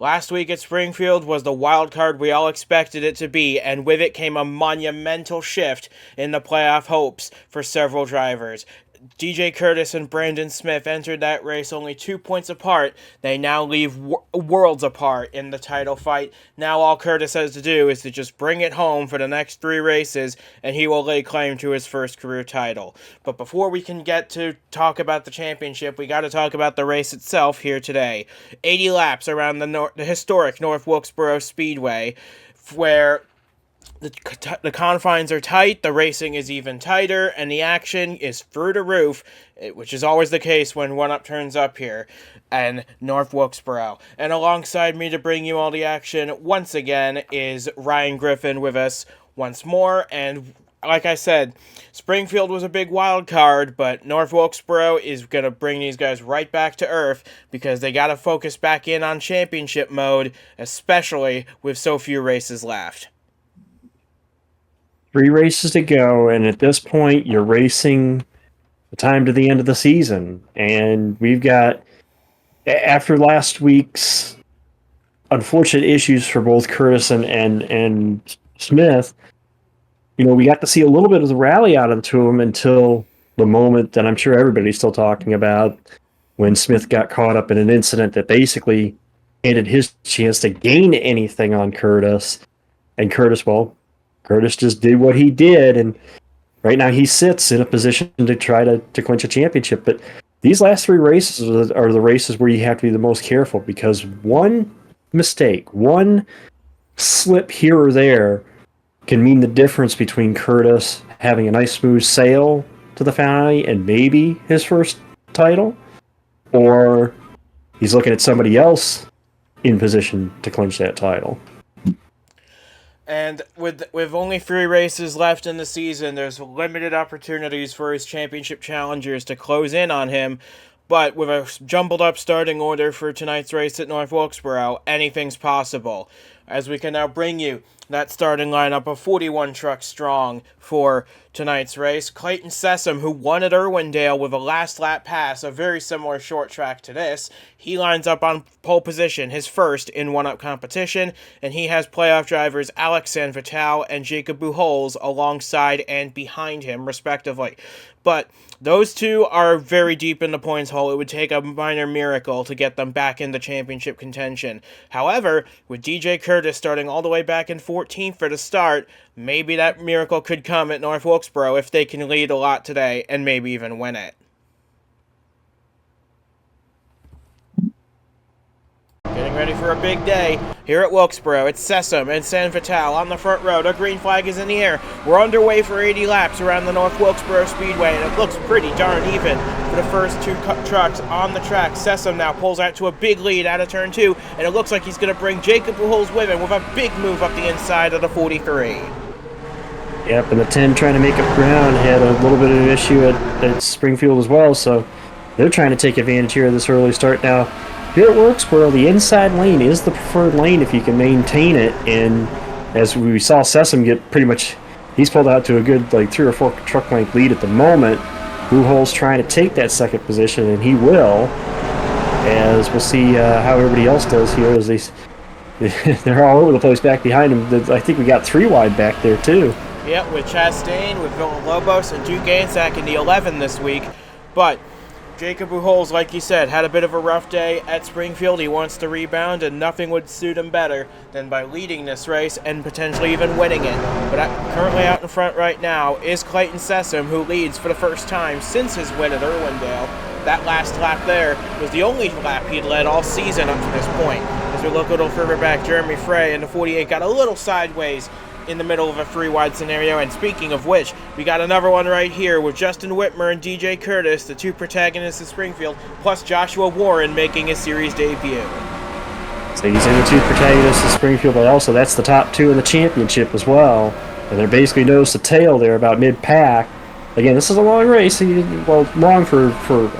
Last week at Springfield was the wild card we all expected it to be, and with it came a monumental shift in the playoff hopes for several drivers. DJ Kurtis and Brandon Smith entered that race only 2 points apart. They now leave worlds apart in the title fight. Now all Kurtis has to do is to just bring it home for the next 3 races, and he will lay claim to his first career title. But before we can get to talk about the championship, we got to talk about the race itself here today. 80 laps around the historic North Wilkesboro Speedway, where the confines are tight, the racing is even tighter, and the action is through the roof, which is always the case when one-up turns up here in North Wilkesboro. And alongside me to bring you all the action once again is Ryan Griffin with us once more. And like I said, Springfield was a big wild card, but North Wilkesboro is going to bring these guys right back to earth because they got to focus back in on championship mode, especially with so few races left. 3 races to go, and at this point, you're racing the time to the end of the season. And we've got, after last week's unfortunate issues for both Kurtis and Smith, we got to see a little bit of the rally out of them until the moment that I'm sure everybody's still talking about, when Smith got caught up in an incident that basically ended his chance to gain anything on Kurtis. And Kurtis just did what he did, and right now he sits in a position to try to clinch a championship. But these last 3 races are the races where you have to be the most careful, because one mistake, one slip here or there can mean the difference between Kurtis having a nice smooth sail to the finale and maybe his first title, or he's looking at somebody else in position to clinch that title. And with only 3 races left in the season, there's limited opportunities for his championship challengers to close in on him. But with a jumbled up starting order for tonight's race at North Wilkesboro, anything's possible. As we can now bring you that starting lineup of 41 trucks strong for tonight's race. Clayton Sessom, who won at Irwindale with a last lap pass, a very similar short track to this. He lines up on pole position, his first in one-up competition, and he has playoff drivers Alex Sanvital and Jacob Buchholz alongside and behind him, respectively. But those two are very deep in the points hole. It would take a minor miracle to get them back in the championship contention. However, with DJ Kurtis starting all the way back in 14th for the start, maybe that miracle could come at North Wilkesboro if they can lead a lot today and maybe even win it. Getting ready for a big day here at Wilkesboro. It's Sessom and Sanvital on the front row. The green flag is in the air. We're underway for 80 laps around the North Wilkesboro Speedway, and it looks pretty darn even for the first 2 trucks on the track. Sessom now pulls out to a big lead out of turn 2, and it looks like he's going to bring Jacob Buchholz with him with a big move up the inside of the 43. Yep, and the 10 trying to make up ground had a little bit of an issue at Springfield as well, so they're trying to take advantage here of this early start. Now, here at Wilkesboro, the inside lane is the preferred lane if you can maintain it, and as we saw Sessom get pretty much, he's pulled out to a good 3 or 4 truck length lead at the moment. Buchholz trying to take that second position, and he will, as we'll see how everybody else does here as they're all over the place back behind him. I think we got 3 wide back there too. Yep, with Chastain, with Villalobos, and Duke Gansack in the 11 this week. But Jacob Buchholz, like you said, had a bit of a rough day at Springfield. He wants to rebound, and nothing would suit him better than by leading this race and potentially even winning it. But currently out in front right now is Clayton Sessom, who leads for the first time since his win at Irwindale. That last lap there was the only lap he'd led all season up to this point. As we look a little further back, Jeremy Frey in the 48 got a little sideways in the middle of a 3-wide scenario. And speaking of which, we got another one right here with Justin Whitmer and DJ Kurtis, the 2 protagonists of Springfield, plus Joshua Warren making his series debut. So these are the 2 protagonists of Springfield, but also that's the top 2 in the championship as well. And they're basically nose to tail there about mid-pack. Again, this is a long race, long for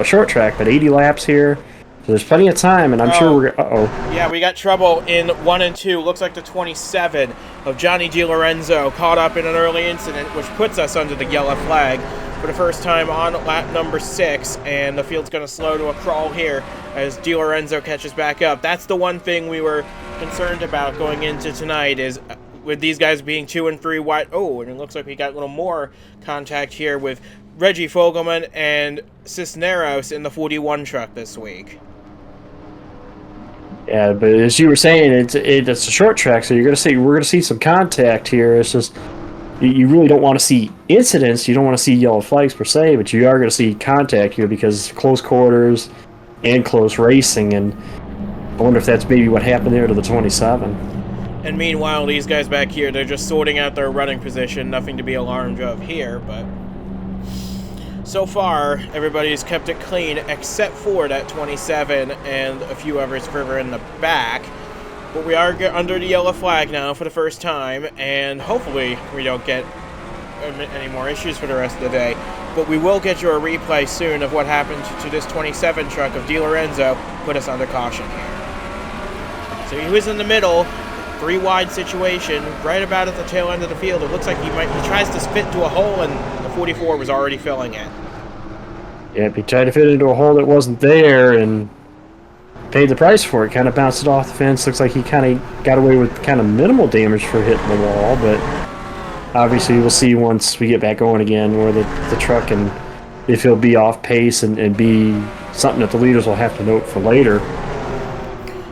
a short track, but 80 laps here. So there's plenty of time, and I'm sure we're... Uh-oh. Yeah, we got trouble in 1 and 2. Looks like the 27 of Johnny DiLorenzo caught up in an early incident, which puts us under the yellow flag for the first time on lap number 6, and the field's going to slow to a crawl here as DiLorenzo catches back up. That's the one thing we were concerned about going into tonight, is with these guys being 2 and 3 wide. Oh, and it looks like we got a little more contact here with Reggie Fogelman and Cisneros in the 41 truck this week. Yeah, but as you were saying, it's a short track, so we're gonna see some contact here. It's just you really don't want to see incidents. You don't want to see yellow flags per se, but you are going to see contact here because it's close quarters and close racing. And I wonder if that's maybe what happened there to the 27. And meanwhile, these guys back here, they're just sorting out their running position. Nothing to be alarmed of here, but so far, everybody's kept it clean except for that 27 and a few others further in the back. But we are under the yellow flag now for the first time, and hopefully we don't get any more issues for the rest of the day. But we will get you a replay soon of what happened to this 27 truck of DiLorenzo, put us under caution here. So he was in the middle, 3 wide situation, right about at the tail end of the field. It looks like he tries to spit into a hole, and the 44 was already filling it. Yep, he tried to fit into a hole that wasn't there and paid the price for it. Kind of bounced it off the fence. Looks like he kind of got away with kind of minimal damage for hitting the wall, but obviously we'll see once we get back going again where the truck, and if he'll be off pace and be something that the leaders will have to note for later.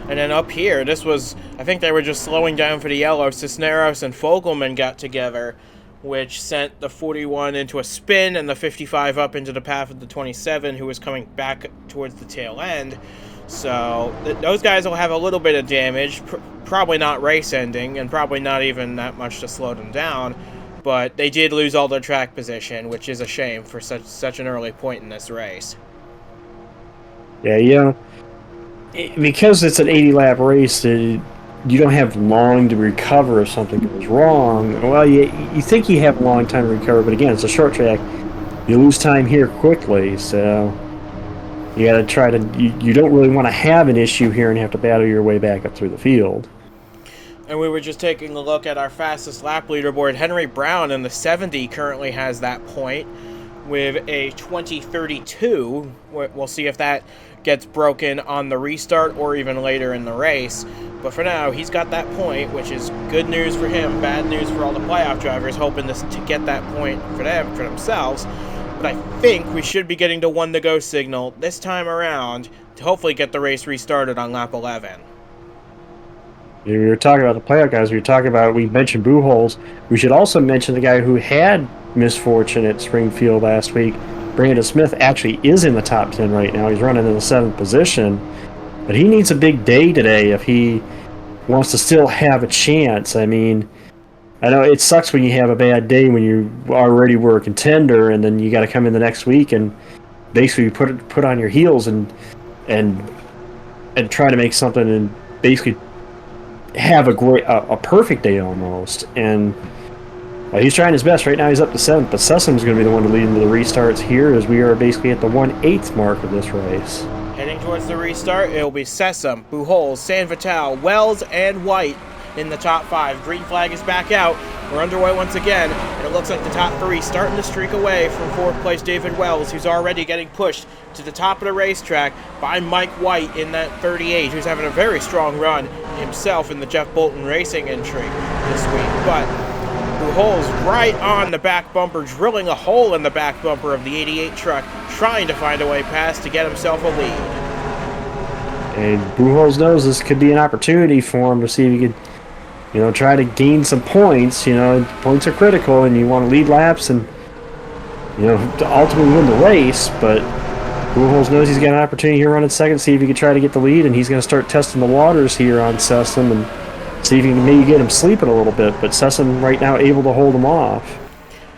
And then up here, this was, I think they were just slowing down for the yellow. Cisneros and Fogelman got together, which sent the 41 into a spin and the 55 up into the path of the 27, who was coming back towards the tail end. So those guys will have a little bit of damage, probably not race ending, and probably not even that much to slow them down. But they did lose all their track position, which is a shame for such an early point in this race. Yeah, because it's an 80-lap race, you don't have long to recover if something goes wrong. Well, you think you have a long time to recover, but again, it's a short track. You lose time here quickly, so you got to try to. You don't really want to have an issue here and have to battle your way back up through the field. And we were just taking a look at our fastest lap leaderboard. Henry Brown in the 70 currently has that point with a 20:32. We'll see if that gets broken on the restart or even later in the race. But for now, he's got that point, which is good news for him, bad news for all the playoff drivers, hoping to get that point for themselves. But I think we should be getting the 1 to go signal this time around to hopefully get the race restarted on lap 11. We were talking about the playoff guys. We mentioned Buchholz. We should also mention the guy who had misfortune at Springfield last week. Brandon Smith actually is in the top 10 right now. He's running in the 7th position. But he needs a big day today if he wants to still have a chance. I mean, I know it sucks when you have a bad day when you already were a contender, and then you got to come in the next week and basically put on your heels and try to make something and basically have a perfect day almost. And he's trying his best. Right now he's up to 7th, but Sessum's going to be the one to lead into the restarts here, as we are basically at the 1/8 mark of this race. Heading towards the restart, it'll be Sessum, Buchholz, San Vital, Wells, and White in the top 5. Green flag is back out. We're underway once again, and it looks like the top 3 starting to streak away from 4th place David Wells, who's already getting pushed to the top of the racetrack by Mike White in that 38, who's having a very strong run himself in the Jeff Bolton Racing entry this week. But Buchholz right on the back bumper, drilling a hole in the back bumper of the 88 truck, trying to find a way past to get himself a lead. And Buchholz knows this could be an opportunity for him to see if he could, try to gain some points. Points are critical, and you want to lead laps and, to ultimately win the race. But Buchholz knows he's got an opportunity here running second, see if he can try to get the lead, and he's going to start testing the waters here on Sessum and see if he can maybe get him sleeping a little bit. But Sessum right now able to hold him off.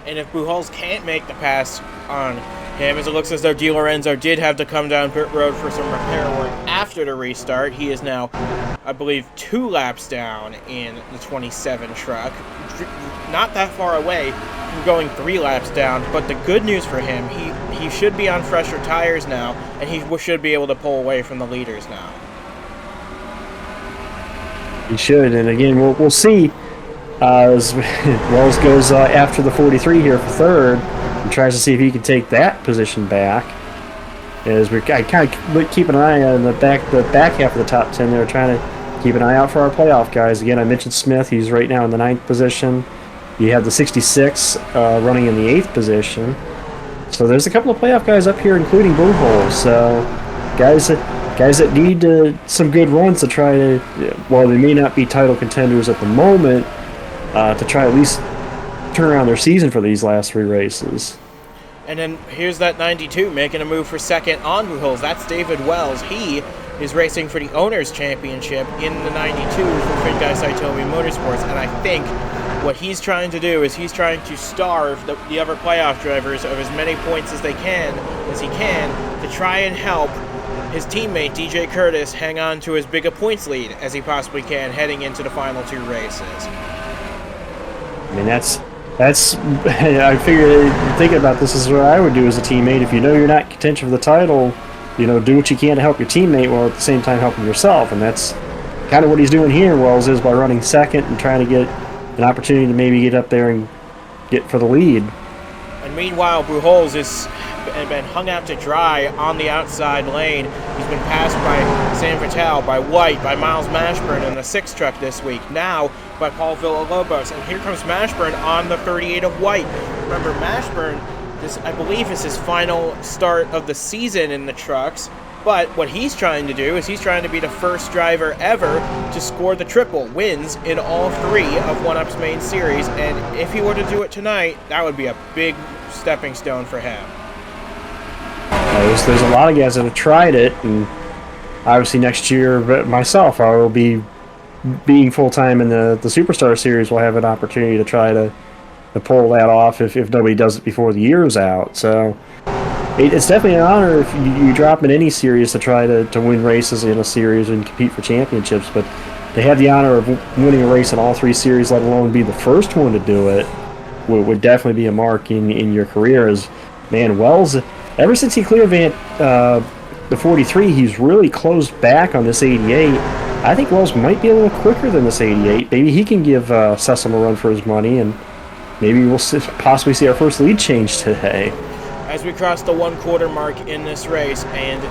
And if Buchholz can't make the pass on him, as it looks as though DiLorenzo did have to come down pit road for some repair work after the restart, he is now, I believe, 2 laps down in the 27 truck, not that far away from going 3 laps down. But the good news for him, he should be on fresher tires now, and he should be able to pull away from the leaders now. He should, and again, we'll see as Wells goes after the 43 here for third and tries to see if he can take that position back. As I kind of keep an eye on the back half of the top 10 there, trying to keep an eye out for our playoff guys. Again, I mentioned Smith. He's right now in the 9th position. You have the 66 running in the 8th position. So there's a couple of playoff guys up here, including Buchholz. So guys that need some good runs to try to, while they may not be title contenders at the moment, to try at least turn around their season for these last 3 races. And then here's that 92 making a move for second on Buchholz. That's David Wells. He is racing for the Owners' Championship in the 92 for Fingai Saitomi Motorsports. And I think what he's trying to do is he's trying to starve the other playoff drivers of as many points as he can to try and help his teammate DJ Kurtis hang on to as big a points lead as he possibly can heading into the final 2 races. I mean, that's I figure thinking about this is what I would do as a teammate. If you know you're not in contention for the title, do what you can to help your teammate while at the same time helping yourself. And that's kind of what he's doing here, Wells, is by running second and trying to get an opportunity to maybe get up there and get for the lead. And meanwhile, Buchholz has been hung out to dry on the outside lane. He's been passed by Sam Vitale, by White, by Miles Mashburn in the 6 truck this week. Now by Paul Villalobos. And here comes Mashburn on the 38 of White. Remember, Mashburn, this I believe is his final start of the season in the trucks. But what he's trying to do is he's trying to be the first driver ever to score the triple wins in all 3 of 1UP's main series. And if he were to do it tonight, that would be a big stepping stone for him. There's a lot of guys that have tried it, and obviously next year, myself, I will be being full-time in the Superstar Series. Will have an opportunity to try to pull that off if nobody does it before the year's out. So it's definitely an honor if you drop in any series to try to win races in a series and compete for championships. But to have the honor of winning a race in all 3 series, let alone be the first one to do it, would definitely be a mark in your career. As man, Wells, ever since he cleared the 43, he's really closed back on this 88. I think Wells might be a little quicker than this 88. Maybe he can give Sessom a run for his money, and maybe we'll possibly see our first lead change today. As we cross the 1/4 mark in this race, and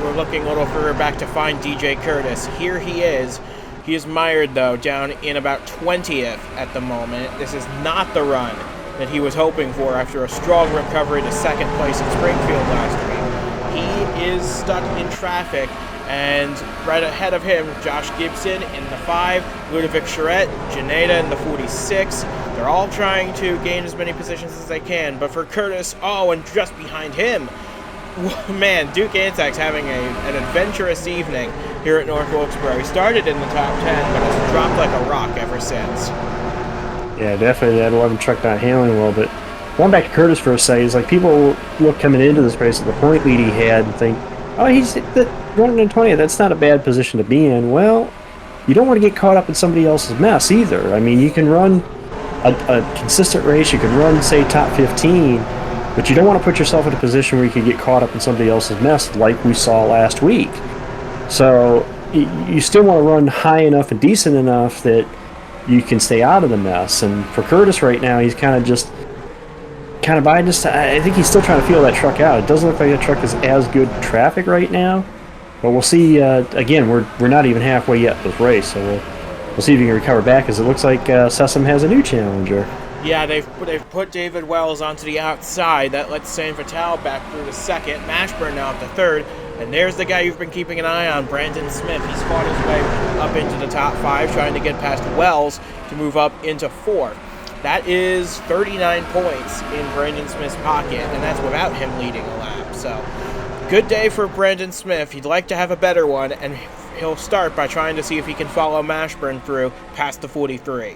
we're looking a little further back to find DJ Kurtis. Here he is. He is mired, though, down in about 20th at the moment. This is not the run that he was hoping for after a strong recovery to 2nd place in Springfield last week. He is stuck in traffic, and right ahead of him, Josh Gibson in the 5, Ludovic Charette, Janeda in the 46. They're all trying to gain as many positions as they can, but for Kurtis, and just behind him, man, Duke Antek's having an adventurous evening here at North Wilkesboro. He started in the top 10, but has dropped like a rock ever since. Yeah, definitely that 11 truck not handling well, but going back to Kurtis for a second, it's like people look coming into this race at the point lead he had and think, oh, he's running in 20th, that's not a bad position to be in. Well, you don't want to get caught up in somebody else's mess either. I mean, you can run a consistent race, you can run, say, top 15, but you don't want to put yourself in a position where you can get caught up in somebody else's mess like we saw last week. So you still want to run high enough and decent enough that you can stay out of the mess. And for Kurtis right now, he's I think he's still trying to feel that truck out. It doesn't look like that truck is as good in traffic right now, but we'll see. Again, we're not even halfway yet this race, so we'll see if he can recover back, as it looks like Sessom has a new challenger. Yeah, they've put David Wells onto the outside. That lets Sam Vitale back through to 2nd. Mashburn now up to 3rd. And there's the guy you've been keeping an eye on, Brandon Smith. He's fought his way up into the top 5, trying to get past Wells to move up into 4th. That is 39 points in Brandon Smith's pocket, and that's without him leading a lap. So, good day for Brandon Smith. He'd like to have a better one, and he'll start by trying to see if he can follow Mashburn through past the 43.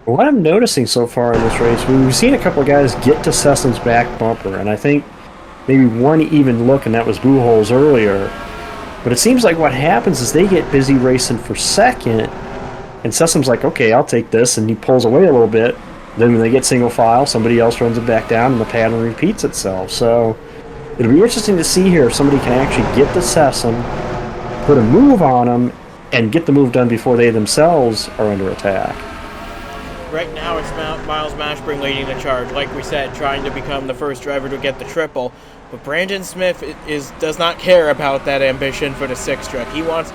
What I'm noticing so far in this race, we've seen a couple of guys get to Sessom's back bumper, and I think maybe one even look, and that was Buchholz earlier. But it seems like what happens is they get busy racing for 2nd, And Sessum's like, okay, I'll take this, and he pulls away a little bit. Then when they get single file, somebody else runs it back down, and the pattern repeats itself. So it'll be interesting to see here if somebody can actually get the Sessum, put a move on them, and get the move done before they themselves are under attack. Right now, it's Miles Mashburn leading the charge. Like we said, trying to become the first driver to get the triple. But Brandon Smith does not care about that ambition for the 6 truck.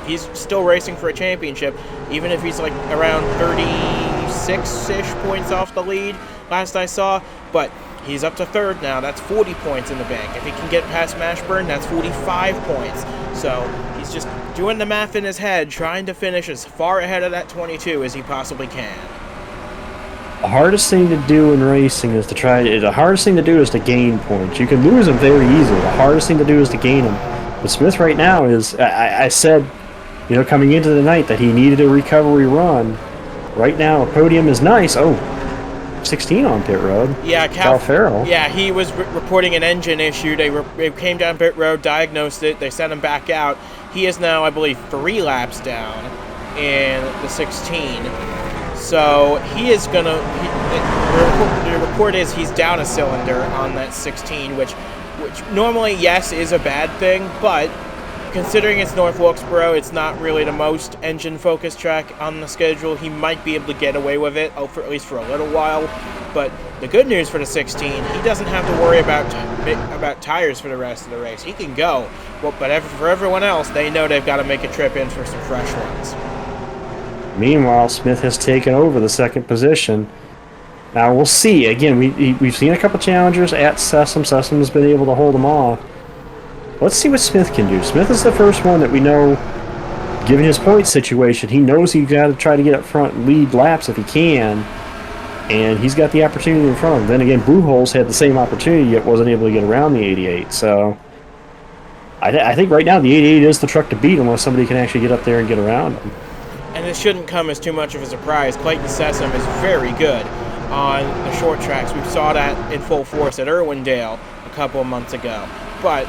He's still racing for a championship, even if he's like around 36-ish points off the lead, last I saw. But he's up to 3rd now. That's 40 points in the bank. If he can get past Mashburn, that's 45 points. So he's just doing the math in his head, trying to finish as far ahead of that 22 as he possibly can. The hardest thing to do in racing is the hardest thing to do is to gain points. You can lose them very easily. The hardest thing to do is to gain them. But Smith right now is, I said, coming into the night that he needed a recovery run. Right now, a podium is nice. Oh, 16 on pit road. Yeah, Cal Farrell. Yeah, he was reporting an engine issue. They came down pit road, diagnosed it. They sent him back out. He is now, I believe, 3 laps down in the 16. So he is gonna. The report is he's down a cylinder on that 16, which normally, yes, is a bad thing, but considering it's North Wilkesboro, it's not really the most engine-focused track on the schedule. He might be able to get away with it, at least for a little while. But the good news for the 16, he doesn't have to worry about tires for the rest of the race. He can go. Well, but for everyone else, they know they've got to make a trip in for some fresh ones. Meanwhile, Smith has taken over the 2nd position. Now we'll see. Again, we've seen a couple challengers at Sessum. Sessum has been able to hold them off. Let's see what Smith can do. Smith is the first one that we know, given his point situation, he knows he's got to try to get up front and lead laps if he can. And he's got the opportunity in front of him. Then again, Buchholz had the same opportunity yet wasn't able to get around the 88. So I think right now the 88 is the truck to beat unless somebody can actually get up there and get around him. And this shouldn't come as too much of a surprise. Clayton Sessum is very good on the short tracks. We saw that in full force at Irwindale a couple of months ago. But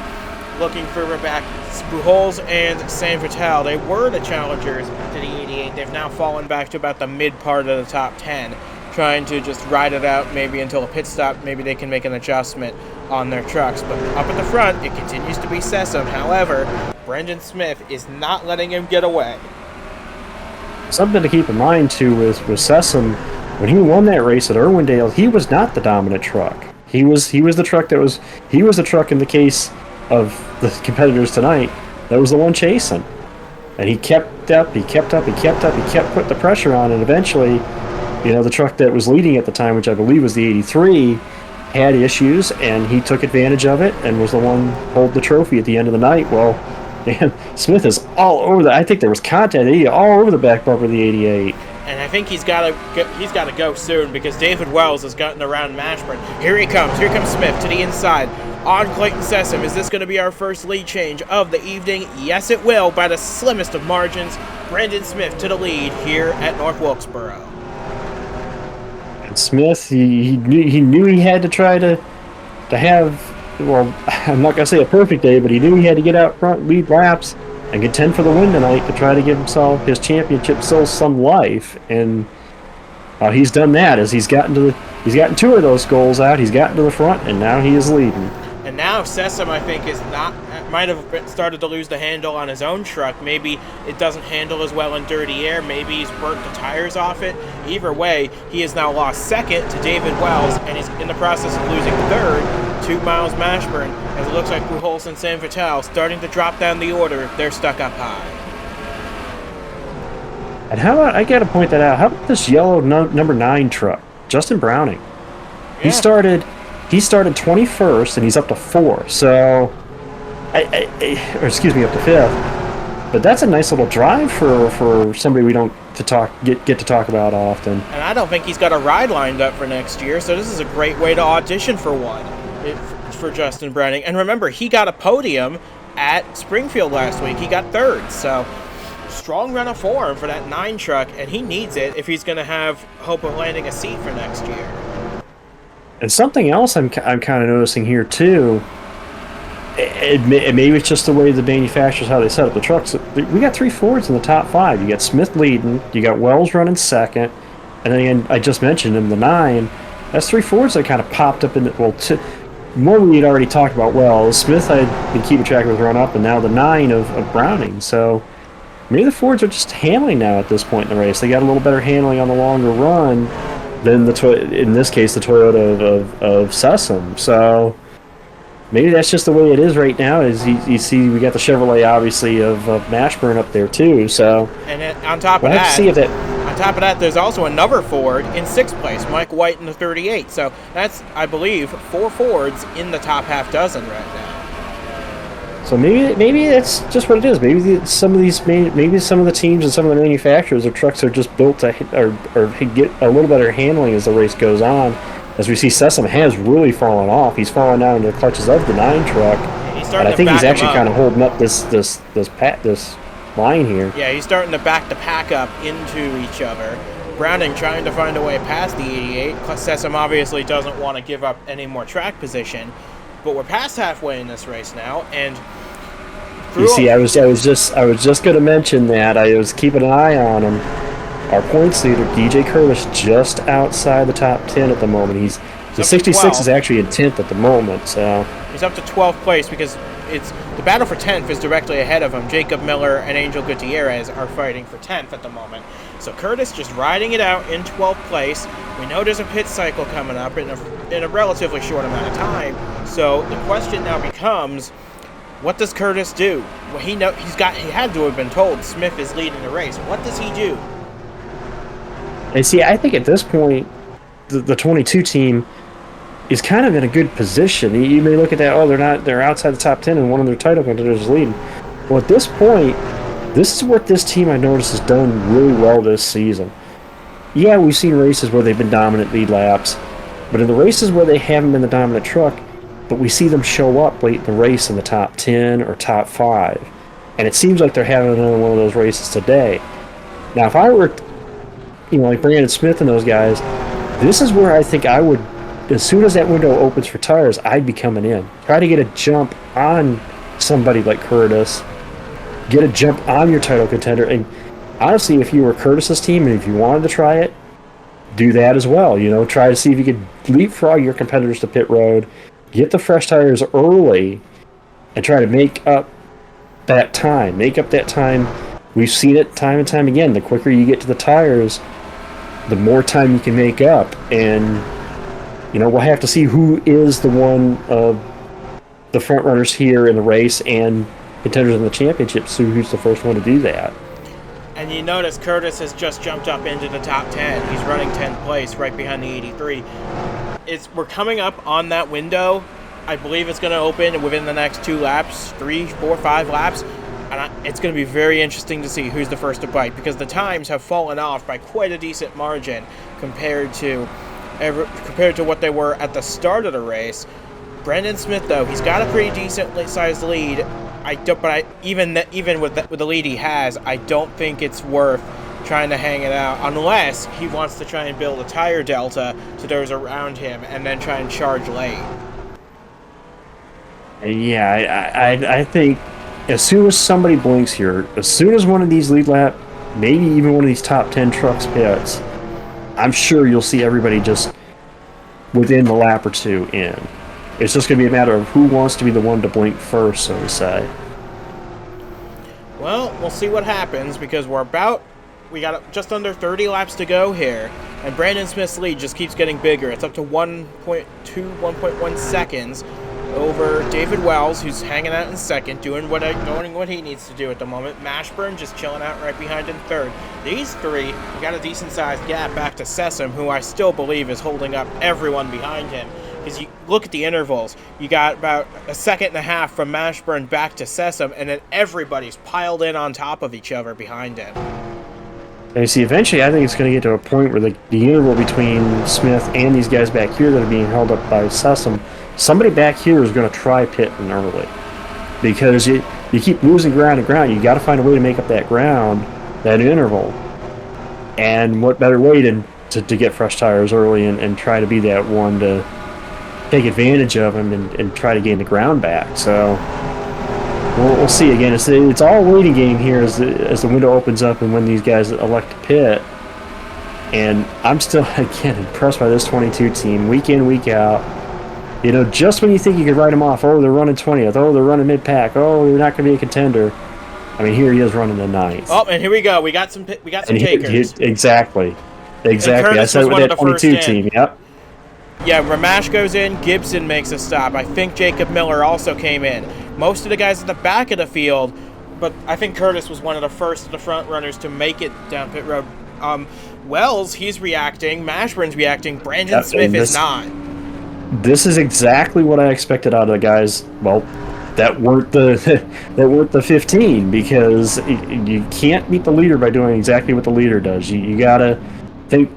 looking further back, Buchholz and San Vital, they were the challengers to the 88. They've now fallen back to about the mid part of the top 10, trying to just ride it out maybe until a pit stop. Maybe they can make an adjustment on their trucks. But up at the front, it continues to be Sessum. However, Brendan Smith is not letting him get away. Something to keep in mind too with Sessum, when he won that race at Irwindale, he was not the dominant truck. He was the truck in the case of the competitors tonight that was the one chasing, and he kept putting the pressure on, and eventually, the truck that was leading at the time, which I believe was the 83, had issues, and he took advantage of it and was the one hold the trophy at the end of the night. Well, man, Smith is all over that. I think there was contact all over the back bumper of the 88. And I think he's got to go soon because David Wells has gotten around Mashburn. Here he comes. Here comes Smith to the inside on Clayton Sessum. Is this going to be our first lead change of the evening? Yes, it will, by the slimmest of margins. Brandon Smith to the lead here at North Wilkesboro. And Smith, he knew he had to try to have. Well, I'm not going to say a perfect day, but he knew he had to get out front, lead laps, and contend for the win tonight to try to give himself his championship still some life. And he's done that as he's gotten 2 of those goals out. He's gotten to the front, and now he is leading. And now Sessum, I think, might have started to lose the handle on his own truck. Maybe it doesn't handle as well in dirty air. Maybe he's burnt the tires off it. Either way, he has now lost 2nd to David Wells, and he's in the process of losing 3rd to Miles Mashburn, as it looks like Buchholz and San Vital starting to drop down the order. They're stuck up high. And how about, I got to point that out, how about this yellow number 9 truck, Justin Browning? Yeah. He started 21st, and he's up to 4. So, up to 5th. But that's a nice little drive for somebody we don't get to talk about often. And I don't think he's got a ride lined up for next year, so this is a great way to audition for one for Justin Browning. And remember, he got a podium at Springfield last week. He got 3rd, so strong run of form for that 9 truck, and he needs it if he's going to have hope of landing a seat for next year. And something else I'm kind of noticing here too, maybe it's just the way the manufacturers, how they set up the trucks. We got 3 Fords in the top 5. You got Smith leading, you got Wells running second, and then again, I just mentioned in the 9, that's 3 Fords that kind of popped up in the, well, one we had already talked about Wells. Smith I had been keeping track of his run up, and now the 9 of Browning. So maybe the Fords are just handling now at this point in the race. They got a little better handling on the longer run than in this case, the Toyota of Sessom. So maybe that's just the way it is right now. Is you see, we got the Chevrolet obviously of Mashburn up there too. So and on top we'll of have that, to see if that. on top of that, there's also another Ford in 6th place, Mike White in the 38. So that's, I believe, 4 Fords in the top half dozen right now. So maybe that's just what it is. Maybe some of the teams and some of the manufacturers, their trucks are just built to or get a little better handling as the race goes on. As we see, Sessom has really fallen off. He's fallen down into the clutches of the 9 truck. And I think he's actually kind of holding up this line here. Yeah, he's starting to back the pack up into each other. Browning trying to find a way past the 88. Sessom obviously doesn't want to give up any more track position. But we're past halfway in this race now, and you see, I was just going to mention that. I was keeping an eye on him. Our points leader, DJ Kurtis, just outside the top 10 at the moment. The 66 is actually in 10th at the moment. So he's up to 12th place because it's the battle for 10th is directly ahead of him. Jacob Miller and Angel Gutierrez are fighting for 10th at the moment. So Kurtis just riding it out in 12th place. We know there's a pit cycle coming up in a relatively short amount of time. So the question now becomes, what does Kurtis do? Well, he had to have been told Smith is leading the race. What does he do? And see, I think at this point, the 22 team is kind of in a good position. You may look at that, they're outside the top 10 and one of their title contenders is leading. Well, at this point, this is what this team I noticed has done really well this season. Yeah, we've seen races where they've been dominant lead laps, but in the races where they haven't been the dominant truck, but we see them show up late in the race in the top 10 or top 5. And it seems like they're having another one of those races today. Now, if I were, like Brandon Smith and those guys, this is where I think I would, as soon as that window opens for tires, I'd be coming in. Try to get a jump on somebody like Kurtis. Get a jump on your title contender. And honestly, if you were Kurtis's team and if you wanted to try it, do that as well. Try to see if you could leapfrog your competitors to pit road, get the fresh tires early, and try to make up that time. We've seen it time and time again. The quicker you get to the tires, the more time you can make up. And we'll have to see who is the one of the front runners here in the race and contenders in the championship, so who's the first one to do that. And you notice Kurtis has just jumped up into the top 10. He's running 10th place right behind the 83. We're coming up on that window. I believe it's going to open within the next 2 laps, 3, 4, 5 laps. And it's going to be very interesting to see who's the first to bite, because the times have fallen off by quite a decent margin compared to what they were at the start of the race. Brandon Smith, though, he's got a pretty decent sized lead. Even with the lead he has, I don't think it's worth trying to hang it out unless he wants to try and build a tire delta to those around him and then try and charge late. Yeah, I think as soon as somebody blinks here, as soon as one of these lead lap, maybe even one of these top 10 trucks pits, I'm sure you'll see everybody just within the lap or two in. It's just going to be a matter of who wants to be the one to blink first, so to say. Well, we'll see what happens, because we got just under 30 laps to go here, and Brandon Smith's lead just keeps getting bigger. It's up to 1.2, 1.1 seconds over David Wells, who's hanging out in second, doing what he needs to do at the moment. Mashburn just chilling out right behind in third. These three, we got a decent-sized gap back to Sessom, who I still believe is holding up everyone behind him. Because you look at the intervals, you got about a second and a half from Mashburn back to Sessom, and then everybody's piled in on top of each other behind him. And you see, eventually, I think it's going to get to a point where the interval between Smith and these guys back here that are being held up by Sessom, somebody back here is going to try pitting early. Because you keep losing ground and ground, you got to find a way to make up that ground, that interval. And what better way to get fresh tires early and try to be that one to take advantage of him and try to gain the ground back. So we'll see. Again, it's all a waiting game here as the window opens up and when these guys elect to pit. And I'm still, again, impressed by this 22 team, week in, week out. You know, just when you think you could write them off, oh, they're running 20th, oh, they're running mid-pack, oh, they're not going to be a contender. I mean, here he is running the 9th. Oh, and here we go. We got some takers. Exactly. I said it with that 22 team, yep. Yeah, Ramash goes in, Gibson makes a stop. I think Jacob Miller also came in. Most of the guys at the back of the field, but I think Kurtis was one of the first of the front runners to make it down pit road. Wells, he's reacting. Mashburn's reacting. Brandon Smith is not. This is exactly what I expected out of the guys. Well, that weren't the 15 because you can't beat the leader by doing exactly what the leader does. You gotta think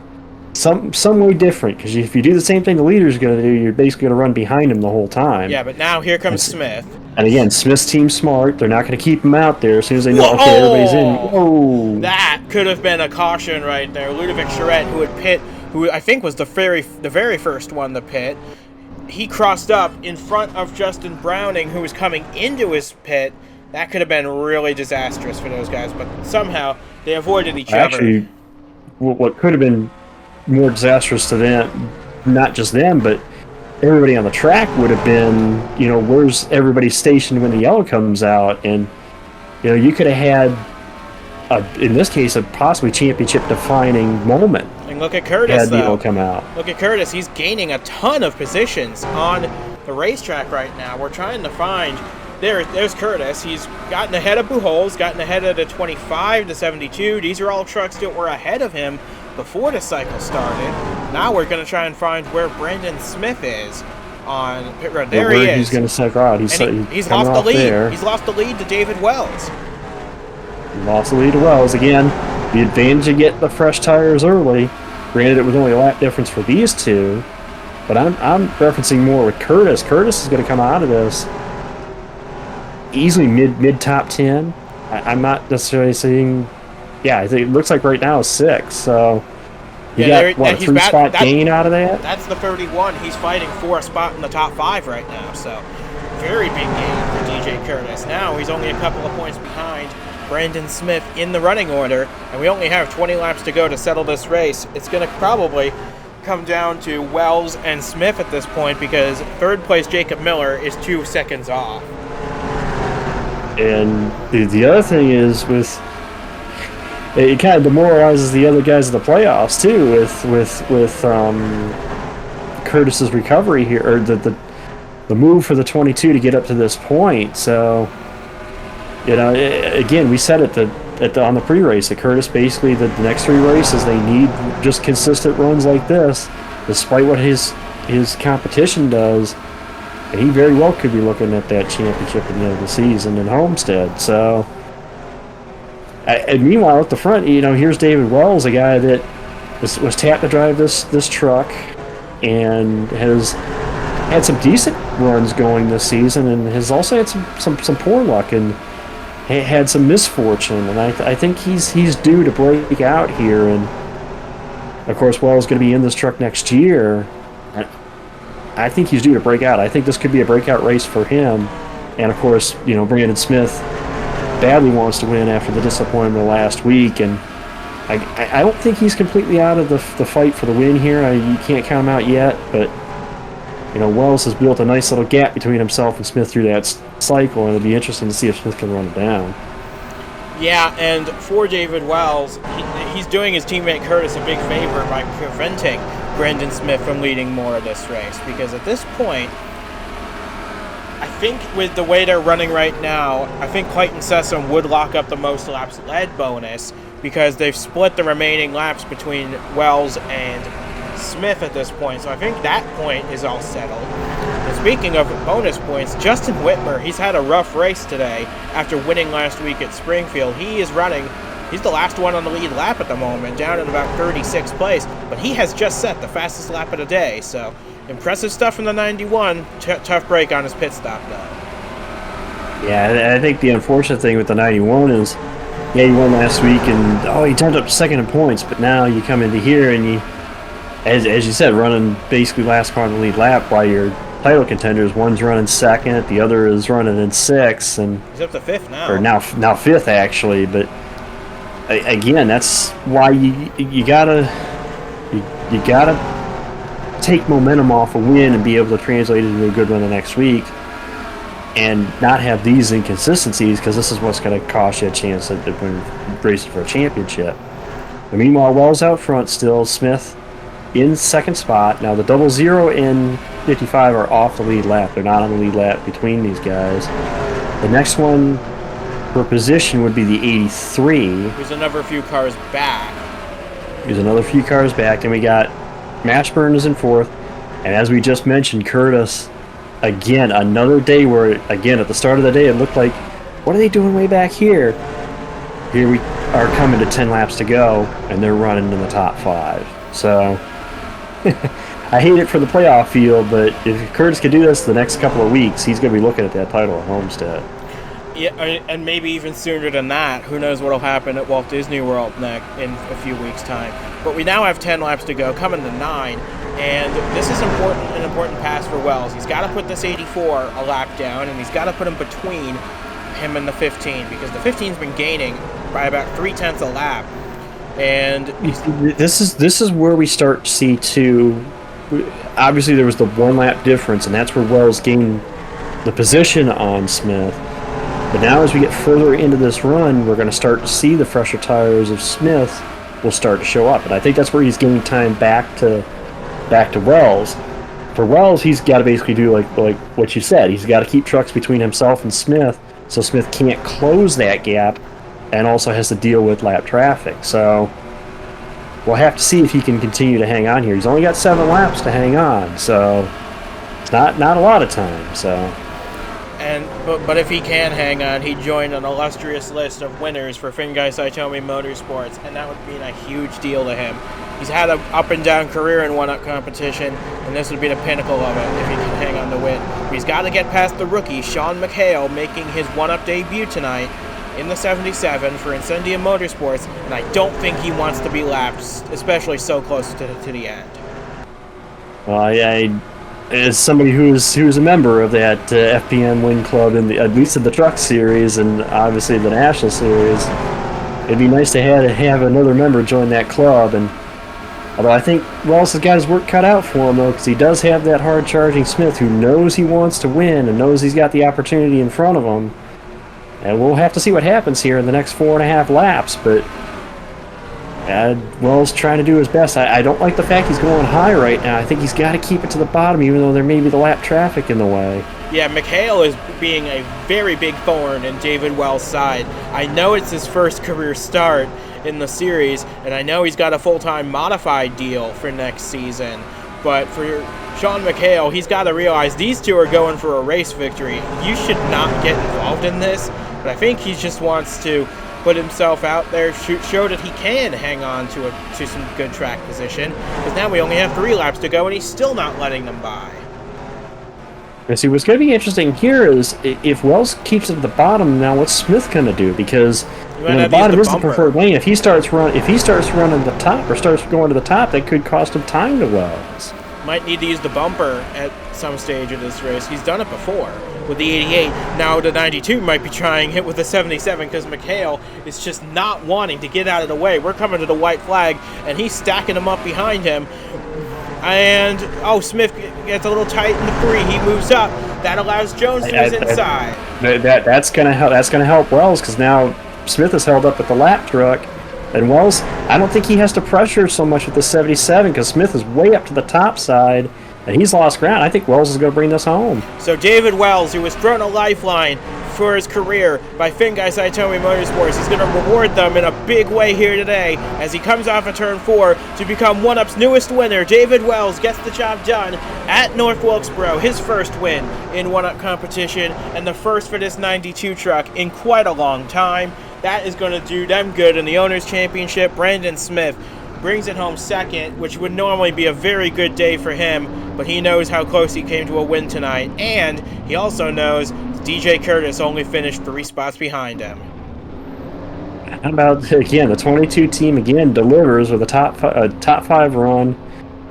some way different because if you do the same thing the leader's going to do, you're basically going to run behind him the whole time. Yeah, but now here comes Smith. And again, Smith's team's smart. They're not going to keep him out there as soon as they know, okay, everybody's in. Whoa! That could have been a caution right there. Ludovic Charette, who I think was the very first one to pit, he crossed up in front of Justin Browning, who was coming into his pit. That could have been really disastrous for those guys, but somehow they avoided each other. Actually, what could have been more disastrous to them, not just them, but everybody on the track would have been, you know, where's everybody stationed when the yellow comes out? And, you know, you could have had, in this case, a possibly championship-defining moment. And look at Kurtis, had the yellow come out. Look at Kurtis. He's gaining a ton of positions on the racetrack right now. We're trying to find... There's Kurtis. He's gotten ahead of Pujols, gotten ahead of the 25 to 72. These are all trucks that were ahead of him before the cycle started. Now we're going to try and find where Brandon Smith is on pit road. There he is. He's going to cycle out. He's lost the lead. There. He's lost the lead to David Wells. Lost the lead to Wells. Again, the advantage of getting the fresh tires early. Granted, it was only a lap difference for these two. But I'm referencing more with Kurtis. Kurtis is going to come out of this easily mid top 10. I'm not necessarily saying... Yeah, I think it looks like right now is 6. So you got a 3-spot gain out of that. That's the 31. He's fighting for a spot in the top 5 right now. So very big gain for DJ Kurtis. Now he's only a couple of points behind Brandon Smith in the running order, and we only have 20 laps to go to settle this race. It's going to probably come down to Wells and Smith at this point because third place Jacob Miller is 2 seconds off. And the other thing is it kind of demoralizes the other guys in the playoffs too with Kurtis's recovery here, or the move for the 22 to get up to this point. So, you know, again, we said on the pre-race that Kurtis basically the next 3 races they need just consistent runs like this, despite what his competition does. And he very well could be looking at that championship at the end of the season in Homestead. So. And meanwhile, at the front, you know, here's David Wells, a guy that was tapped to drive this truck and has had some decent runs going this season and has also had some poor luck and had some misfortune. And I think he's due to break out here. And, of course, Wells is going to be in this truck next year. I think he's due to break out. I think this could be a breakout race for him. And, of course, you know, Brandon Smith badly wants to win after the disappointment of last week, and I don't think he's completely out of the fight for the win here. You can't count him out yet, but you know, Wells has built a nice little gap between himself and Smith through that cycle, and it'll be interesting to see if Smith can run it down. Yeah, and for David Wells, he's doing his teammate Kurtis a big favor by preventing Brandon Smith from leading more of this race, because at this point, I think with the way they're running right now, I think Clayton Sessom would lock up the most laps led bonus because they've split the remaining laps between Wells and Smith at this point. So I think that point is all settled. And speaking of bonus points, Justin Whitmer, he's had a rough race today after winning last week at Springfield. He's the last one on the lead lap at the moment, down in about 36th place, but he has just set the fastest lap of the day, so impressive stuff from the 91. Tough break on his pit stop, though. Yeah, I think the unfortunate thing with the 91 is, yeah, he won last week, and he jumped up second in points, but now you come into here and as you said, running basically last car on the lead lap while your title contenders, one's running second, the other is running in sixth, and he's up to fifth now. Or now fifth actually, but again, that's why you gotta take momentum off a win and be able to translate it into a good run the next week, and not have these inconsistencies, because this is what's going to cost you a chance at racing for a championship. But meanwhile, Wells out front still, Smith in second spot. Now the 00 and 55 are off the lead lap. They're not on the lead lap between these guys. The next one for position would be the 83. There's another few cars back. Then we got Mashburn is in fourth. And as we just mentioned, Kurtis, again, another day where, again, at the start of the day, it looked like, what are they doing way back here? Here we are coming to 10 laps to go, and they're running in the top 5. So, I hate it for the playoff field, but if Kurtis could do this the next couple of weeks, he's going to be looking at that title at Homestead. Yeah, and maybe even sooner than that. Who knows what'll happen at Walt Disney World in a few weeks' time. But we now have 10 laps to go, coming to 9, and this is an important pass for Wells. He's got to put this 84 a lap down, and he's got to put him between him and the 15, because the 15's been gaining by about 0.3 a lap. And this is where we start to see too. Obviously, there was the 1 lap difference, and that's where Wells gained the position on Smith. But now, as we get further into this run, we're going to start to see the fresher tires of Smith will start to show up, and I think that's where he's gaining time back to Wells. For Wells, he's got to basically do like what you said. He's got to keep trucks between himself and Smith, so Smith can't close that gap, and also has to deal with lap traffic. So we'll have to see if he can continue to hang on here. He's only got 7 laps to hang on, so it's not a lot of time. So. But if he can hang on, he'd join an illustrious list of winners for Fingai Saitomi Motorsports, and that would mean a huge deal to him. He's had an up-and-down career in one-up competition, and this would be the pinnacle of it if he can hang on to win. But he's got to get past the rookie, Sean McHale, making his one-up debut tonight in the 77 for Incendia Motorsports, and I don't think he wants to be lapped, especially so close to the end. Well, as somebody who's a member of that FPM Win Club, at least in the Truck Series and obviously the National Series, it'd be nice to have another member join that club. And although I think Wells has got his work cut out for him, though, because he does have that hard-charging Smith who knows he wants to win and knows he's got the opportunity in front of him. And we'll have to see what happens here in the next 4.5 laps, but Wells trying to do his best. I don't like the fact he's going high right now. I think he's got to keep it to the bottom, even though there may be the lap traffic in the way. Yeah, McHale is being a very big thorn in David Wells' side. I know it's his first career start in the series, and I know he's got a full-time modified deal for next season. But for Sean McHale, he's got to realize these two are going for a race victory. You should not get involved in this, but I think he just wants to put himself out there, show that he can hang on to some good track position, because now we only have 3 laps to go, and he's still not letting them by. And see, what's going to be interesting here is if Wells keeps it at the bottom, now what's Smith going to do? Because the bottom is the preferred lane. If he starts running the top or starts going to the top, that could cost him time to Wells. Might need to use the bumper at some stage of this race. He's done it before with the 88. Now the 92 might be trying it with the 77, because McHale is just not wanting to get out of the way. We're coming to the white flag, and he's stacking them up behind him. And, Smith gets a little tight in the 3. He moves up. That allows Jones to his inside. That's gonna help Wells, because now Smith is held up at the lap truck. And Wells, I don't think he has to pressure so much with the 77, because Smith is way up to the top side, and he's lost ground. I think Wells is going to bring this home. So David Wells, who was thrown a lifeline for his career by Fingai Saitomi Motorsports, is going to reward them in a big way here today as he comes off of turn 4 to become One-Up's newest winner. David Wells gets the job done at North Wilkesboro, his first win in One-Up competition, and the first for this 92 truck in quite a long time. That is going to do them good in the Owners' Championship. Brandon Smith brings it home second, which would normally be a very good day for him, but he knows how close he came to a win tonight, and he also knows DJ Kurtis only finished 3 spots behind him. How about, again, the 22 team again delivers with a top 5 run.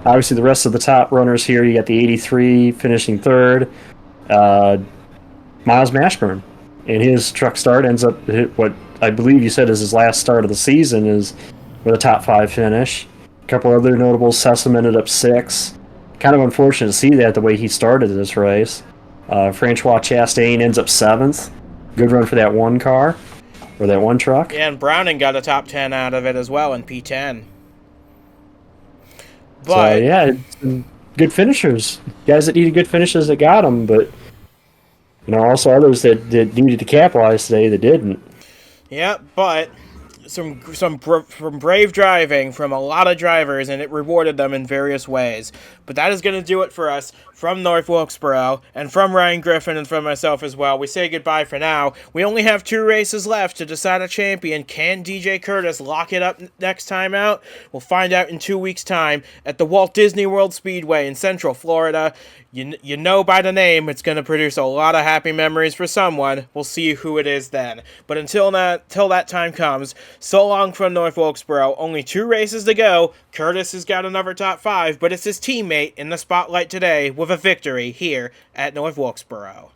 Obviously, the rest of the top runners here, you got the 83 finishing third. Miles Mashburn, and his truck start ends up what I believe you said is his last start of the season, is with a top 5 finish. A couple other notables. Sessom ended up 6. Kind of unfortunate to see that the way he started this race. Francois Chastain ends up 7th. Good run for that one car, or that one truck. Yeah, and Browning got a top 10 out of it as well in P10. So yeah, good finishers, guys that needed good finishes that got them, but also others that needed to capitalize today that didn't. Yeah, but some brave driving from a lot of drivers, and it rewarded them in various ways. But that is going to do it for us from North Wilkesboro, and from Ryan Griffin, and from myself as well. We say goodbye for now. We only have 2 races left to decide a champion. Can DJ Kurtis lock it up next time out? We'll find out in 2 weeks' time at the Walt Disney World Speedway in Central Florida. You know by the name, it's going to produce a lot of happy memories for someone. We'll see who it is then. But until that time comes, so long from North Wilkesboro. Only 2 races to go. Kurtis has got another top 5, but it's his teammate in the spotlight today with a victory here at North Wilkesboro.